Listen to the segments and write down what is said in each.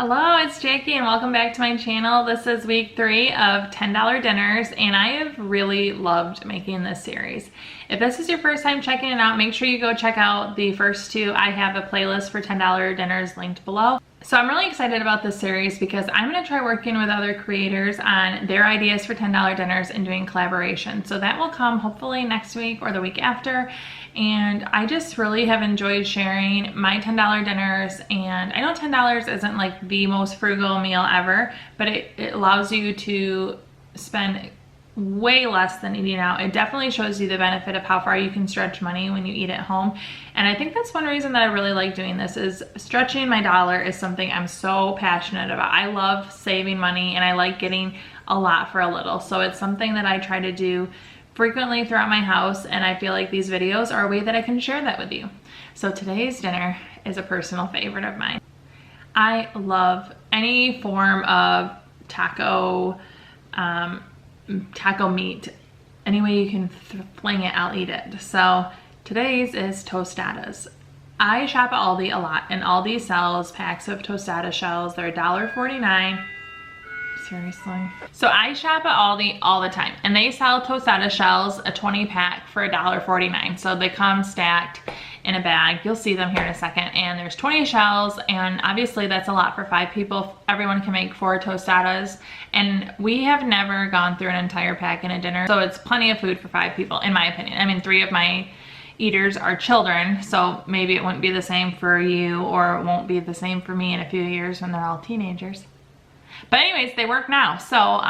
Hello, it's Jackie and welcome back to my channel. This is week 3 of $10 dinners and I have really loved making this series. If this is your first time checking it out, make sure you go check out the first 2. I have a playlist for $10 dinners linked below. So I'm really excited about this series because I'm going to try working with other creators on their ideas for $10 dinners and doing collaboration. So that will come hopefully next week or the week after. And I just really have enjoyed sharing my $10 dinners, and I know $10 isn't like the most frugal meal ever, but it allows you to spend way less than eating out. It definitely shows you the benefit of how far you can stretch money when you eat at home. And I think that's one reason that I really like doing this, is stretching my dollar is something I'm so passionate about. I love saving money and I like getting a lot for a little. So it's something that I try to do frequently throughout my house, and I feel like these videos are a way that I can share that with you. So today's dinner is a personal favorite of mine. I love any form of taco meat. Any way you can fling it, I'll eat it. So today's is tostadas. I shop at ALDI a lot, and ALDI sells packs of tostada shells. They're $1.49. Seriously. So I shop at ALDI all the time, and they sell tostada shells, a 20 pack for $1.49. So they come stacked in a bag. You'll see them here in a second, and there's 20 shells, and obviously that's a lot for 5 people. Everyone can make 4 tostadas, and we have never gone through an entire pack in a dinner, so it's plenty of food for 5 people in my opinion. I mean, 3 of my eaters are children, so maybe it wouldn't be the same for you, or it won't be the same for me in a few years when they're all teenagers. But anyways, they work now. So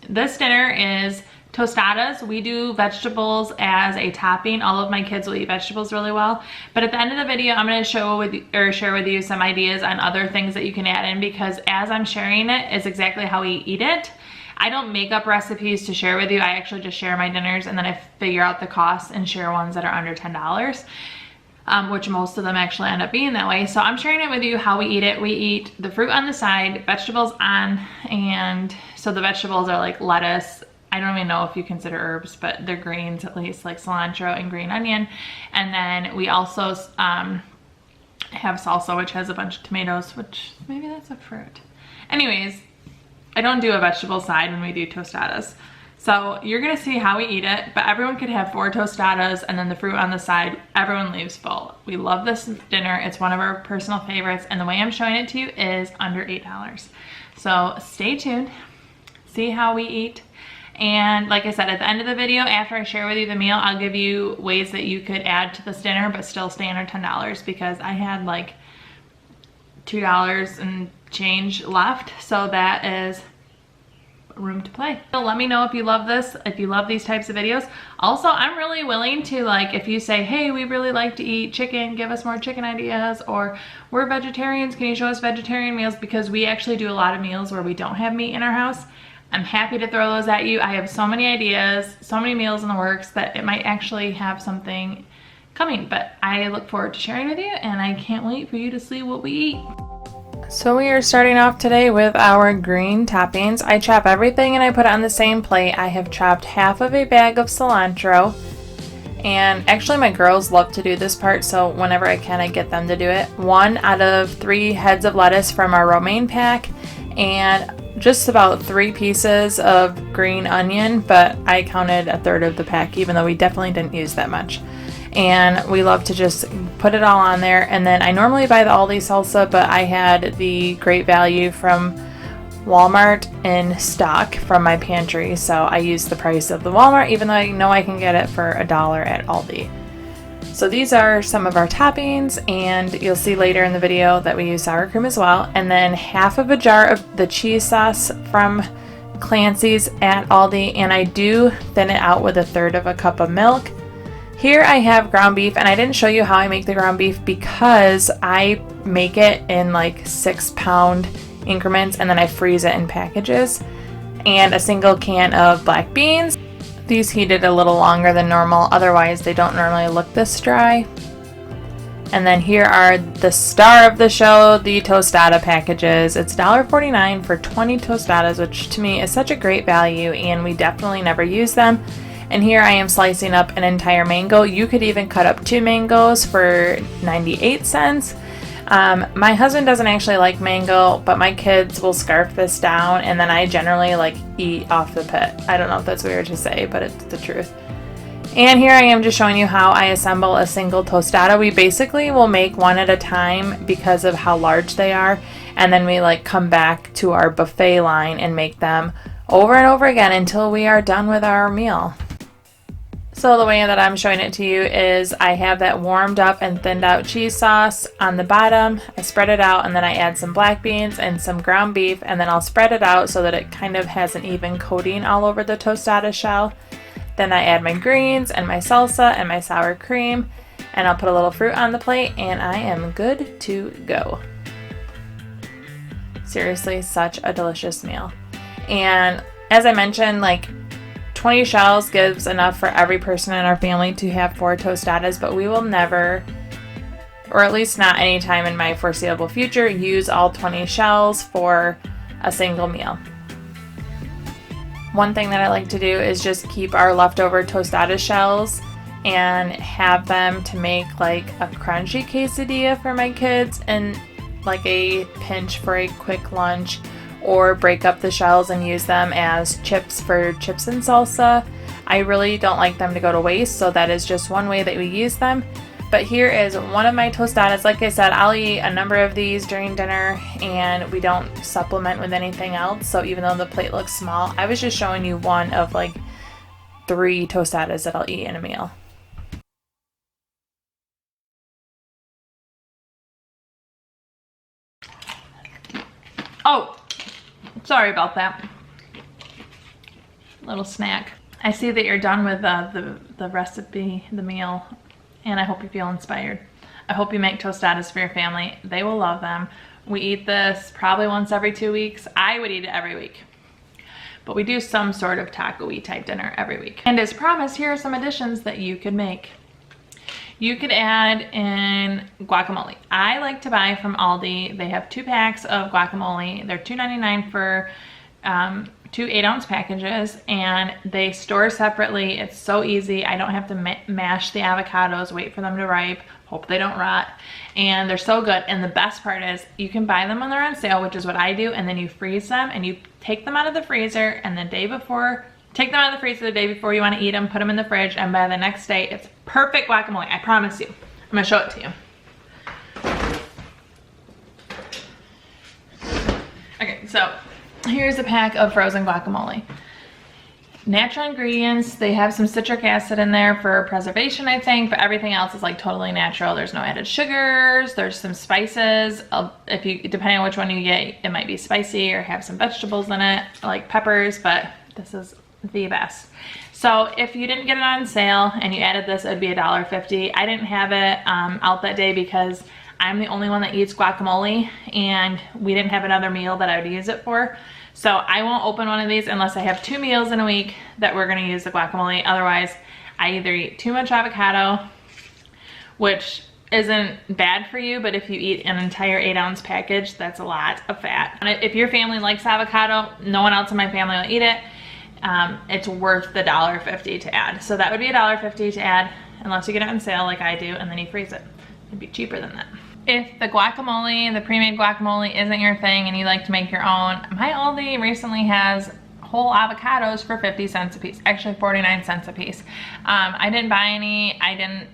this dinner is tostadas. We do vegetables as a topping. All of my kids will eat vegetables really well. But at the end of the video, I'm going to share with you some ideas on other things that you can add in, because as I'm sharing it is exactly how we eat it. I don't make up recipes to share with you. I actually just share my dinners, and then I figure out the costs and share ones that are under $10. Which most of them actually end up being that way. So I'm sharing it with you how we eat it. We eat the fruit on the side, vegetables on, and so the vegetables are like lettuce. I don't even know if you consider herbs, but they're greens at least, like cilantro and green onion. And then we also have salsa, which has a bunch of tomatoes, which maybe that's a fruit. Anyways, I don't do a vegetable side when we do tostadas. So you're gonna see how we eat it, but everyone could have 4 tostadas and then the fruit on the side. Everyone leaves full. We love this dinner. It's one of our personal favorites, and the way I'm showing it to you is under $8. So stay tuned, see how we eat. And like I said, at the end of the video, after I share with you the meal, I'll give you ways that you could add to this dinner but still stay under $10, because I had like $2 and change left, so that is room to play. So let me know if you love this, if you love these types of videos. Also, I'm really willing to, like, if you say, hey, we really like to eat chicken, give us more chicken ideas, or we're vegetarians, can you show us vegetarian meals, because we actually do a lot of meals where we don't have meat in our house. I'm happy to throw those at you. I have so many ideas, so many meals in the works, that it might actually have something coming, but I look forward to sharing with you, and I can't wait for you to see what we eat. So we are starting off today with our green toppings. I chop everything and I put it on the same plate. I have chopped half of a bag of cilantro, and actually my girls love to do this part, so whenever I can I get them to do it. 1 out of 3 heads of lettuce from our romaine pack, and just about 3 pieces of green onion, but I counted a third of the pack, even though we definitely didn't use that much. And we love to just put it all on there. And then I normally buy the ALDI salsa, but I had the Great Value from Walmart in stock from my pantry, so I used the price of the Walmart, even though I know I can get it for $1 at ALDI. So these are some of our toppings, and you'll see later in the video that we use sour cream as well. And then half of a jar of the cheese sauce from Clancy's at ALDI, and I do thin it out with 1/3 of a cup of milk. Here I have ground beef, and I didn't show you how I make the ground beef because I make it in like 6-pound increments, and then I freeze it in packages. And a single can of black beans. These heated a little longer than normal, otherwise they don't normally look this dry. And then here are the star of the show, the tostada packages. It's $1.49 for 20 tostadas, which to me is such a great value, and we definitely never use them. And here I am slicing up an entire mango. You could even cut up 2 mangoes for 98 cents. My husband doesn't actually like mango, but my kids will scarf this down, and then I generally like eat off the pit. I don't know if that's weird to say, but it's the truth. And here I am just showing you how I assemble a single tostada. We basically will make one at a time because of how large they are, and then we like come back to our buffet line and make them over and over again until we are done with our meal. So the way that I'm showing it to you is I have that warmed up and thinned out cheese sauce on the bottom. I spread it out, and then I add some black beans and some ground beef, and then I'll spread it out so that it kind of has an even coating all over the tostada shell. Then I add my greens and my salsa and my sour cream, and I'll put a little fruit on the plate, and I am good to go. Seriously, such a delicious meal. And as I mentioned, like 20 shells gives enough for every person in our family to have 4 tostadas, but we will never, or at least not anytime in my foreseeable future, use all 20 shells for a single meal. One thing that I like to do is just keep our leftover tostada shells and have them to make like a crunchy quesadilla for my kids and like a pinch for a quick lunch, or break up the shells and use them as chips for chips and salsa. I really don't like them to go to waste, so that is just one way that we use them. But here is one of my tostadas. Like I said, I'll eat a number of these during dinner, and we don't supplement with anything else. So even though the plate looks small, I was just showing you one of like 3 tostadas that I'll eat in a meal. Oh, sorry about that. Little snack. I see that you're done with the recipe, the meal, and I hope you feel inspired. I hope you make tostadas for your family. They will love them. We eat this probably once every 2 weeks. I would eat it every week. But we do some sort of taco-y type dinner every week. And as promised, here are some additions that you could make. You could add in guacamole. I like to buy from ALDI. They have 2 packs of guacamole. They're $2.99 for 2 8-ounce packages, and they store separately. It's so easy. I don't have to mash the avocados, wait for them to ripe, hope they don't rot, and they're so good. And the best part is you can buy them when they're on sale, which is what I do, and then you freeze them and you take them out of the freezer, and the day before, take them out of the freezer the day before you want to eat them, put them in the fridge, and by the next day it's perfect guacamole. I promise you. I'm gonna show it to you. Okay, so here's a pack of frozen guacamole. Natural ingredients. They have some citric acid in there for preservation, I think, but everything else is like totally natural. There's no added sugars. There's some spices. If you, depending on which one you get, it might be spicy or have some vegetables in it, like peppers, but this is the best. So if you didn't get it on sale and you added this, it would be $1.50. I didn't have it out that day because I'm the only one that eats guacamole, and we didn't have another meal that I would use it for. So I won't open one of these unless I have 2 meals in a week that we're gonna use the guacamole. Otherwise, I either eat too much avocado, which isn't bad for you, but if you eat an entire 8-ounce package, that's a lot of fat. And if your family likes avocado, no one else in my family will eat it. It's worth the $1.50 to add. So that would be $1.50 to add, unless you get it on sale like I do, and then you freeze it. It'd be cheaper than that. If the guacamole, the pre-made guacamole isn't your thing and you like to make your own, my ALDI recently has whole avocados for 50 cents a piece, actually 49 cents a piece. I didn't buy any. I didn't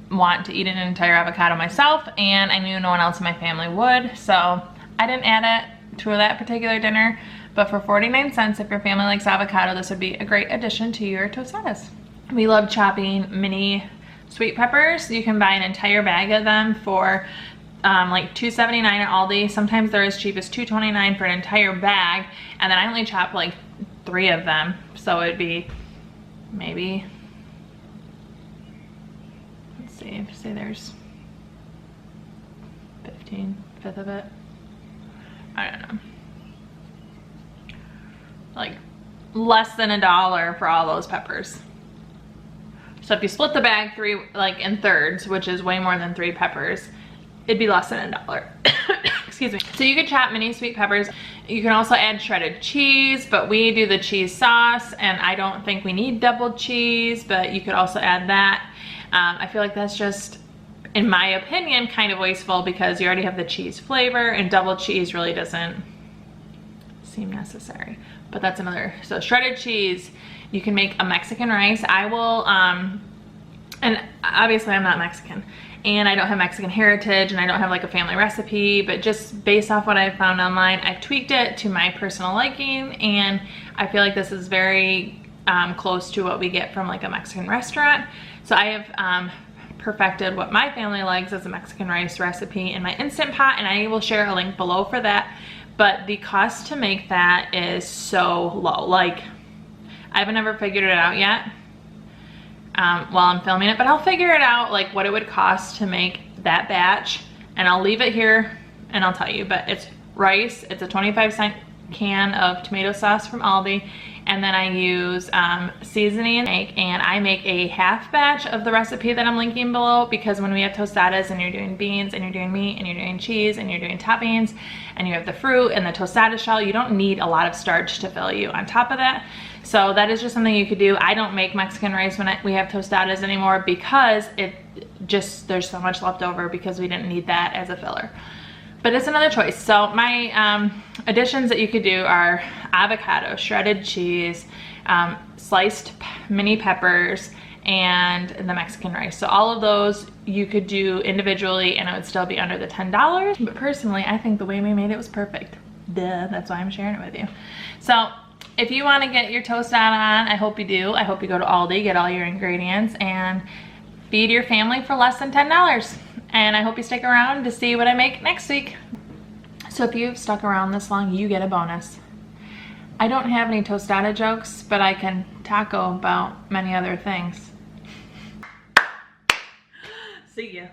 want to eat an entire avocado myself, and I knew no one else in my family would, so I didn't add it to that particular dinner. But for 49 cents, if your family likes avocado, this would be a great addition to your tostadas. We love chopping mini sweet peppers. You can buy an entire bag of them for like $2.79 at ALDI. Sometimes they're as cheap as $2.29 for an entire bag, and then I only chop like 3 of them, so it'd be maybe, let's see, say there's 1/5 of it. I don't know, like less than $1 for all those peppers. So if you split the bag in thirds, which is way more than 3 peppers, it'd be less than $1. Excuse me. So you could chop mini sweet peppers. You can also add shredded cheese, but we do the cheese sauce, and I don't think we need double cheese, but you could also add that. I feel like that's just in my opinion, kind of wasteful because you already have the cheese flavor, and double cheese really doesn't seem necessary. But that's another. So shredded cheese, you can make a Mexican rice. I will, and obviously I'm not Mexican, and I don't have Mexican heritage, and I don't have like a family recipe, but just based off what I've found online, I've tweaked it to my personal liking, and I feel like this is very close to what we get from like a Mexican restaurant. So I have perfected what my family likes as a Mexican rice recipe in my Instant Pot, and I will share a link below for that. But the cost to make that is so low. Like, I haven't ever figured it out yet while I'm filming it, but I'll figure it out, like what it would cost to make that batch, and I'll leave it here and I'll tell you. But it's rice, it's a 25-cent can of tomato sauce from ALDI, and then I use seasoning, and I make a half batch of the recipe that I'm linking below, because when we have tostadas and you're doing beans and you're doing meat and you're doing cheese and you're doing toppings and you have the fruit and the tostada shell, you don't need a lot of starch to fill you on top of that. So that is just something you could do. I don't make Mexican rice when we have tostadas anymore, because there's so much left over because we didn't need that as a filler. But it's another choice. So my additions that you could do are avocado, shredded cheese, sliced mini peppers, and the Mexican rice. So all of those you could do individually and it would still be under the $10. But personally, I think the way we made it was perfect. Duh, that's why I'm sharing it with you. So if you want to get your tostada on, I hope you do. I hope you go to ALDI, get all your ingredients, and feed your family for less than $10. And I hope you stick around to see what I make next week. So if you've stuck around this long, you get a bonus. I don't have any tostada jokes, but I can taco about many other things. See ya.